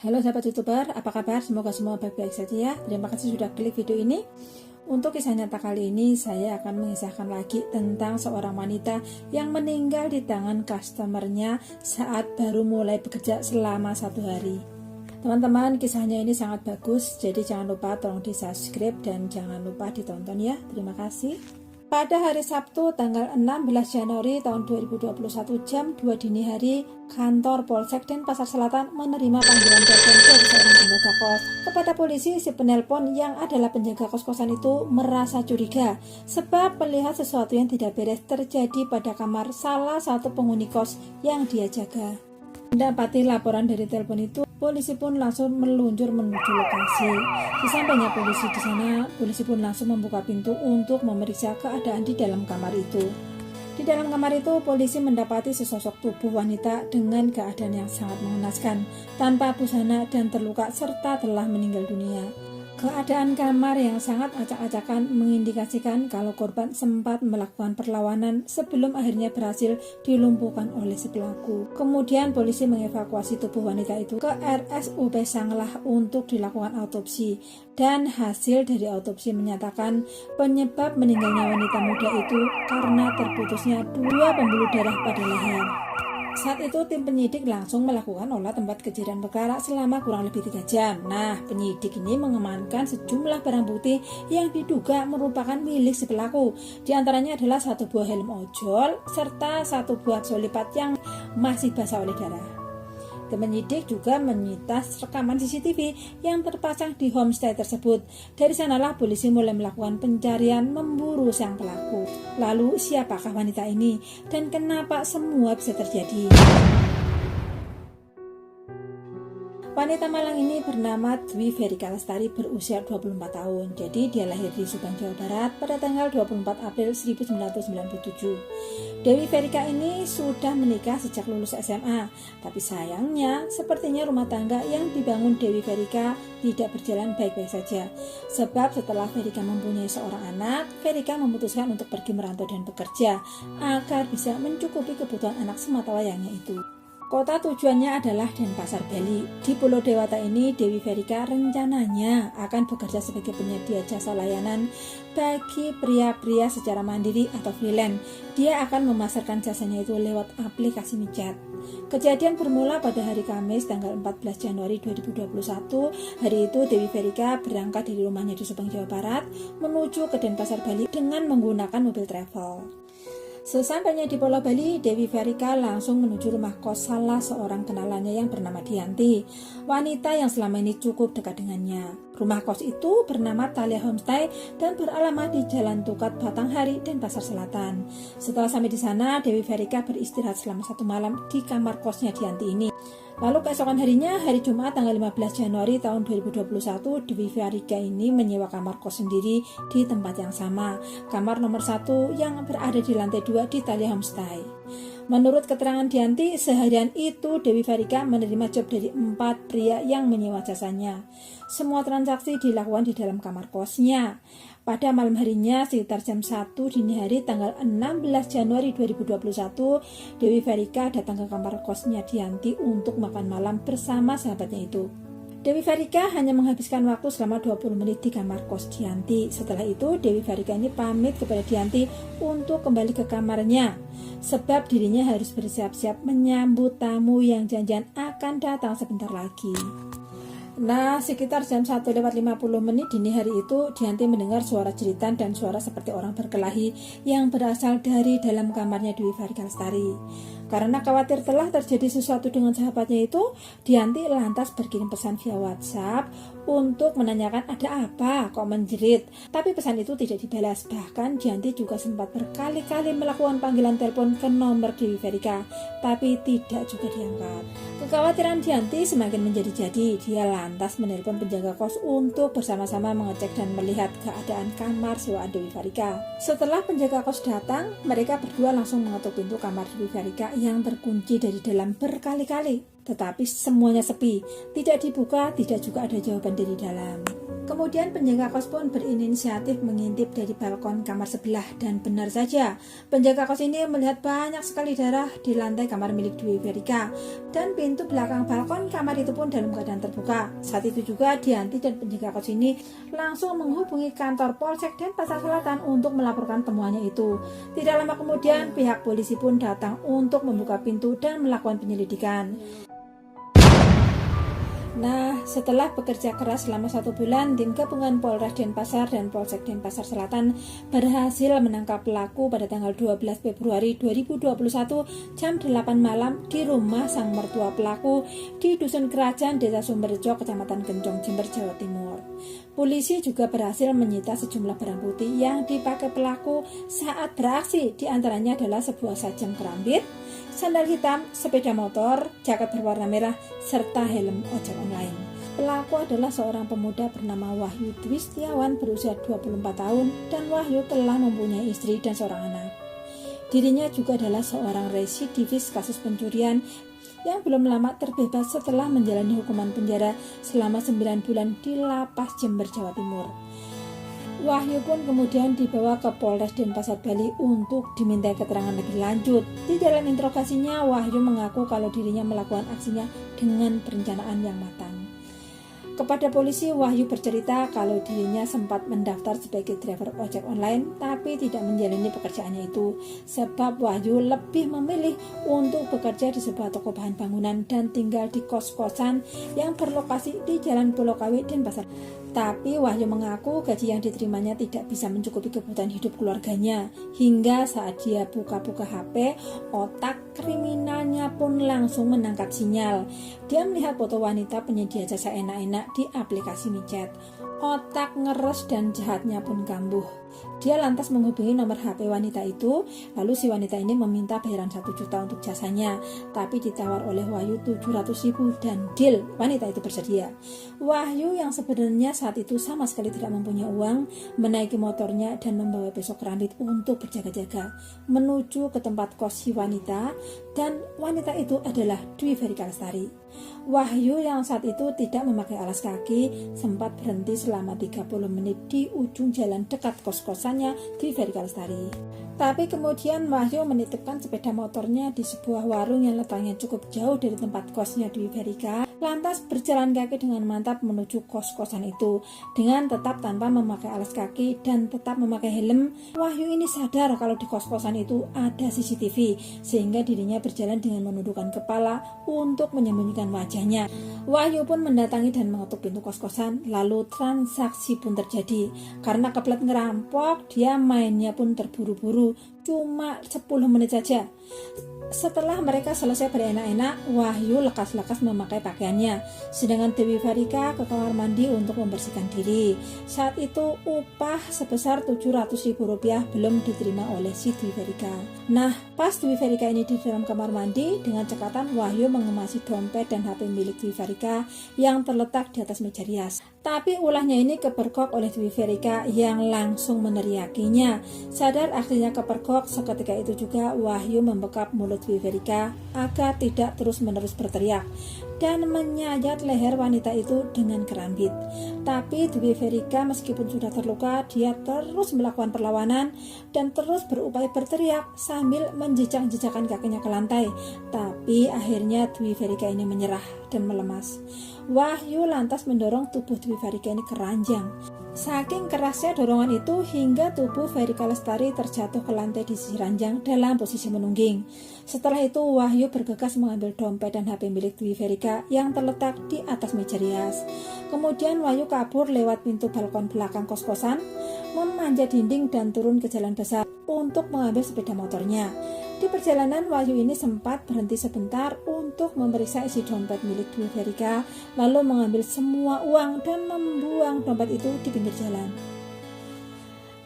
Halo sahabat youtuber, apa kabar? Semoga semua baik-baik saja ya. Terima kasih sudah klik video ini. Untuk kisah nyata kali ini saya akan mengisahkan lagi tentang seorang wanita yang meninggal di tangan customernya saat baru mulai bekerja selama 1 hari. Teman-teman, kisahnya ini sangat bagus, jadi jangan lupa tolong di subscribe dan jangan lupa ditonton ya. Terima kasih. Pada hari Sabtu tanggal 16 Januari tahun 2021 jam 2 dini hari, kantor Polsek Denpasar Selatan menerima panggilan telepon dari seorang penjaga kos. Kepada polisi, si penelpon yang adalah penjaga kos-kosan itu merasa curiga sebab melihat sesuatu yang tidak beres terjadi pada kamar salah satu penghuni kos yang dia jaga. Mendapati laporan dari telepon itu, polisi pun langsung meluncur menuju lokasi. Sesampainya polisi di sana, polisi pun langsung membuka pintu untuk memeriksa keadaan di dalam kamar itu. Di dalam kamar itu, polisi mendapati sesosok tubuh wanita dengan keadaan yang sangat mengenaskan, tanpa busana dan terluka serta telah meninggal dunia. Keadaan kamar yang sangat acak-acakan mengindikasikan kalau korban sempat melakukan perlawanan sebelum akhirnya berhasil dilumpuhkan oleh si pelaku. Kemudian polisi mengevakuasi tubuh wanita itu ke RSUP Sanglah untuk dilakukan autopsi. Dan hasil dari autopsi menyatakan penyebab meninggalnya wanita muda itu karena terputusnya 2 pembuluh darah pada leher. Saat itu tim penyidik langsung melakukan olah tempat kejadian perkara selama kurang lebih 3 jam. Nah, penyidik ini mengamankan sejumlah barang bukti yang diduga merupakan milik si pelaku. Di antaranya adalah 1 buah helm ojol serta 1 buah solipat yang masih basah oleh darah. Tim penyidik juga menyita rekaman CCTV yang terpasang di homestay tersebut. Dari sanalah polisi mulai melakukan pencarian memburu sang pelaku. Lalu siapakah wanita ini dan kenapa semua bisa terjadi? Wanita Malang ini bernama Dwi Verika Lestari, berusia 24 tahun. Jadi dia lahir di Subang, Jawa Barat pada tanggal 24 April 1997. Dewi Verika ini sudah menikah sejak lulus SMA. Tapi sayangnya sepertinya rumah tangga yang dibangun Dewi Verika tidak berjalan baik-baik saja. Sebab setelah Verika mempunyai seorang anak, Verika memutuskan untuk pergi merantau dan bekerja agar bisa mencukupi kebutuhan anak sematawayangnya itu. Kota tujuannya adalah Denpasar, Bali. Di Pulau Dewata ini, Dewi Verika rencananya akan bekerja sebagai penyedia jasa layanan bagi pria-pria secara mandiri atau freelance. Dia akan memasarkan jasanya itu lewat aplikasi micat. Kejadian bermula pada hari Kamis tanggal 14 Januari 2021. Hari itu Dewi Verika berangkat dari rumahnya di Subang, Jawa Barat menuju ke Denpasar, Bali dengan menggunakan mobil travel. Sesampainya di Pulau Bali, Dewi Verika langsung menuju rumah kos salah seorang kenalannya yang bernama Dianti, wanita yang selama ini cukup dekat dengannya. Rumah kos itu bernama Thalia Homestay dan beralamat di Jalan Tukat, Batanghari, Denpasar Selatan. Setelah sampai di sana, Dewi Verika beristirahat selama 1 malam di kamar kosnya Dianti ini. Lalu keesokan harinya, hari Jumat tanggal 15 Januari tahun 2021, Dewi Verika ini menyewa kamar kos sendiri di tempat yang sama, kamar nomor 1 yang berada di lantai 2 di Thalia Homestay. Menurut keterangan Dianti, seharian itu Dewi Verika menerima job dari 4 pria yang menyewa jasanya. Semua transaksi dilakukan di dalam kamar kosnya. Pada malam harinya sekitar jam 1 dini hari tanggal 16 Januari 2021, Dewi Verika datang ke kamar kosnya Dianti untuk makan malam bersama sahabatnya itu. Dewi Verika hanya menghabiskan waktu selama 20 menit di kamar kos Dianti. Setelah itu Dewi Verika ini pamit kepada Dianti untuk kembali ke kamarnya, sebab dirinya harus bersiap-siap menyambut tamu yang janjian akan datang sebentar lagi. Nah, sekitar jam 1:50 dini hari itu, Dianti mendengar suara jeritan dan suara seperti orang berkelahi yang berasal dari dalam kamarnya Dewi Verika Lestari. Karena khawatir telah terjadi sesuatu dengan sahabatnya itu, Dianti lantas berkirim pesan via WhatsApp untuk menanyakan ada apa kok menjerit. Tapi pesan itu tidak dibalas. Bahkan Dianti juga sempat berkali-kali melakukan panggilan telepon ke nomor Dewi Verika, tapi tidak juga diangkat. Kekhawatiran Dianti semakin menjadi-jadi. Dia lantas menelpon penjaga kos untuk bersama-sama mengecek dan melihat keadaan kamar sewaan Dewi Verika. Setelah penjaga kos datang, mereka berdua langsung mengetuk pintu kamar Dewi Verika yang terkunci dari dalam berkali-kali. Tetapi semuanya sepi, tidak dibuka, tidak juga ada jawaban dari dalam. Kemudian penjaga kos pun berinisiatif mengintip dari balkon kamar sebelah, dan benar saja penjaga kos ini melihat banyak sekali darah di lantai kamar milik Dwi Verika, dan pintu belakang balkon kamar itu pun dalam keadaan terbuka. Saat itu juga Dianti dan penjaga kos ini langsung menghubungi kantor Polsek Denpasar Selatan untuk melaporkan temuannya itu. Tidak lama kemudian pihak polisi pun datang untuk membuka pintu dan melakukan penyelidikan. Nah, setelah bekerja keras selama 1 bulan, tim gabungan Polres Denpasar dan Polsek Denpasar Selatan berhasil menangkap pelaku pada tanggal 12 Februari 2021 jam 8 malam di rumah sang mertua pelaku di Dusun Kerajaan, Desa Sumberjo, Kecamatan Kencong, Jember, Jawa Timur. Polisi juga berhasil menyita sejumlah barang bukti yang dipakai pelaku saat beraksi, di antaranya adalah sebuah sajam kerambit, sandal hitam, sepeda motor, jaket berwarna merah, serta helm ojek online. Pelaku adalah seorang pemuda bernama Wahyu Dwi Setiawan berusia 24 tahun, dan Wahyu telah mempunyai istri dan seorang anak. Dirinya juga adalah seorang residivis kasus pencurian yang belum lama terbebas setelah menjalani hukuman penjara selama 9 bulan di Lapas Jember, Jawa Timur. Wahyu pun kemudian dibawa ke Polres Denpasar, Bali untuk diminta keterangan lebih lanjut. Di dalam interogasinya, Wahyu mengaku kalau dirinya melakukan aksinya dengan perencanaan yang matang. Kepada polisi, Wahyu bercerita kalau dirinya sempat mendaftar sebagai driver ojek online tapi tidak menjalani pekerjaannya itu, sebab Wahyu lebih memilih untuk bekerja di sebuah toko bahan bangunan dan tinggal di kos-kosan yang berlokasi di Jalan Pulokawi, Denpasar. Tapi Wahyu mengaku gaji yang diterimanya tidak bisa mencukupi kebutuhan hidup keluarganya. Hingga saat dia buka-buka HP, otak kriminalnya pun langsung menangkap sinyal. Dia melihat foto wanita penyedia jasa enak-enak di aplikasi micet. Otak ngeres dan jahatnya pun kambuh. Dia lantas menghubungi nomor HP wanita itu, lalu si wanita ini meminta bayaran 1 juta untuk jasanya, tapi ditawar oleh Wahyu 700.000 dan deal, wanita itu bersedia. Wahyu yang sebenarnya saat itu sama sekali tidak mempunyai uang, menaiki motornya dan membawa besok kerambit untuk berjaga-jaga menuju ke tempat kos si wanita, dan wanita itu adalah Dwi Verika Lestari. Wahyu yang saat itu tidak memakai alas kaki sempat berhenti selama 30 menit di ujung jalan dekat kos-kosannya Dwi Verika Lestari. Tapi kemudian Wahyu menitipkan sepeda motornya di sebuah warung yang letaknya cukup jauh dari tempat kosnya Dwi Verika, lantas berjalan kaki dengan mantap menuju kos-kosan itu. Dengan tetap tanpa memakai alas kaki dan tetap memakai helm, Wahyu ini sadar kalau di kos-kosan itu ada CCTV, sehingga dirinya berjalan dengan menundukkan kepala untuk menyembunyikan wajahnya. Wahyu pun mendatangi dan mengetuk pintu kos-kosan, lalu transaksi pun terjadi. Karena kebelet ngerampok, dia mainnya pun terburu-buru, cuma 10 menit saja. Setelah mereka selesai berenak-enak, Wahyu lekas-lekas memakai pakaiannya, sedangkan Dewi Verika ke kamar mandi untuk membersihkan diri. Saat itu upah sebesar 700.000 rupiah belum diterima oleh si Dewi Verika. Nah, pas Dewi Verika ini di dalam kamar mandi, dengan cekatan Wahyu mengemasi dompet dan HP milik Dewi Verika yang terletak di atas meja rias. Tapi ulahnya ini kepergok oleh Dewi Verika yang langsung meneriakinya. Sadar akhirnya kepergok, seketika itu juga Wahyu membekap mulut Dwi Verika agar tidak terus-menerus berteriak dan menyayat leher wanita itu dengan kerambit. Tapi Dwi Verika meskipun sudah terluka, dia terus melakukan perlawanan dan terus berupaya berteriak sambil menjejak-jejakkan kakinya ke lantai. Tapi akhirnya Dwi Verika ini menyerah dan melemas. Wahyu lantas mendorong tubuh Dwi Verika ini ke ranjang. Saking kerasnya dorongan itu hingga tubuh Verika Lestari terjatuh ke lantai di sisi ranjang dalam posisi menungging. Setelah itu Wahyu bergegas mengambil dompet dan HP milik Dwi Verika yang terletak di atas meja rias. Kemudian Wahyu kabur lewat pintu balkon belakang kos-kosan, memanjat dinding dan turun ke jalan besar untuk mengambil sepeda motornya. Di perjalanan, Wahyu ini sempat berhenti sebentar untuk memeriksa isi dompet milik Dwi Verika, lalu mengambil semua uang dan membuang dompet itu di pinggir jalan.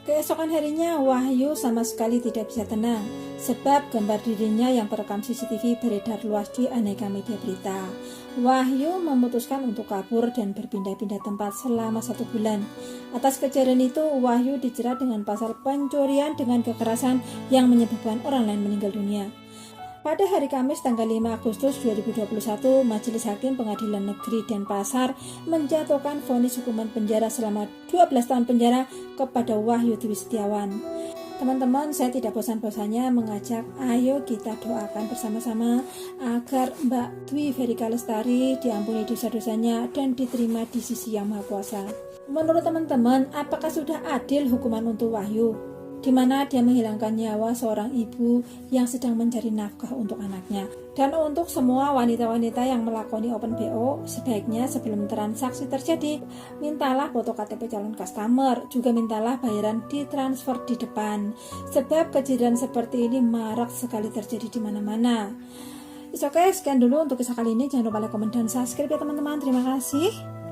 Keesokan harinya, Wahyu sama sekali tidak bisa tenang, sebab gambar dirinya yang terekam CCTV beredar luas di aneka media berita. Wahyu memutuskan untuk kabur dan berpindah-pindah tempat selama 1 bulan. Atas kejadian itu, Wahyu dijerat dengan pasal pencurian dengan kekerasan yang menyebabkan orang lain meninggal dunia. Pada hari Kamis tanggal 5 Agustus 2021, Majelis Hakim Pengadilan Negeri Denpasar menjatuhkan vonis hukuman penjara selama 12 tahun penjara kepada Wahyu Dwi Setiawan. Teman-teman, saya tidak bosan-bosannya mengajak, ayo kita doakan bersama-sama agar Mbak Dwi Verika Lestari diampuni dosa-dosanya dan diterima di sisi Yang Maha Kuasa. Menurut teman-teman, apakah sudah adil hukuman untuk Wahyu, di mana dia menghilangkan nyawa seorang ibu yang sedang mencari nafkah untuk anaknya? Dan untuk semua wanita-wanita yang melakoni open BO, sebaiknya sebelum transaksi terjadi, mintalah foto KTP calon customer, juga mintalah bayaran ditransfer di depan, sebab kejadian seperti ini marak sekali terjadi di mana-mana. Oke, sekian dulu untuk kisah kali ini. Jangan lupa like, komen, dan subscribe ya teman-teman. Terima kasih.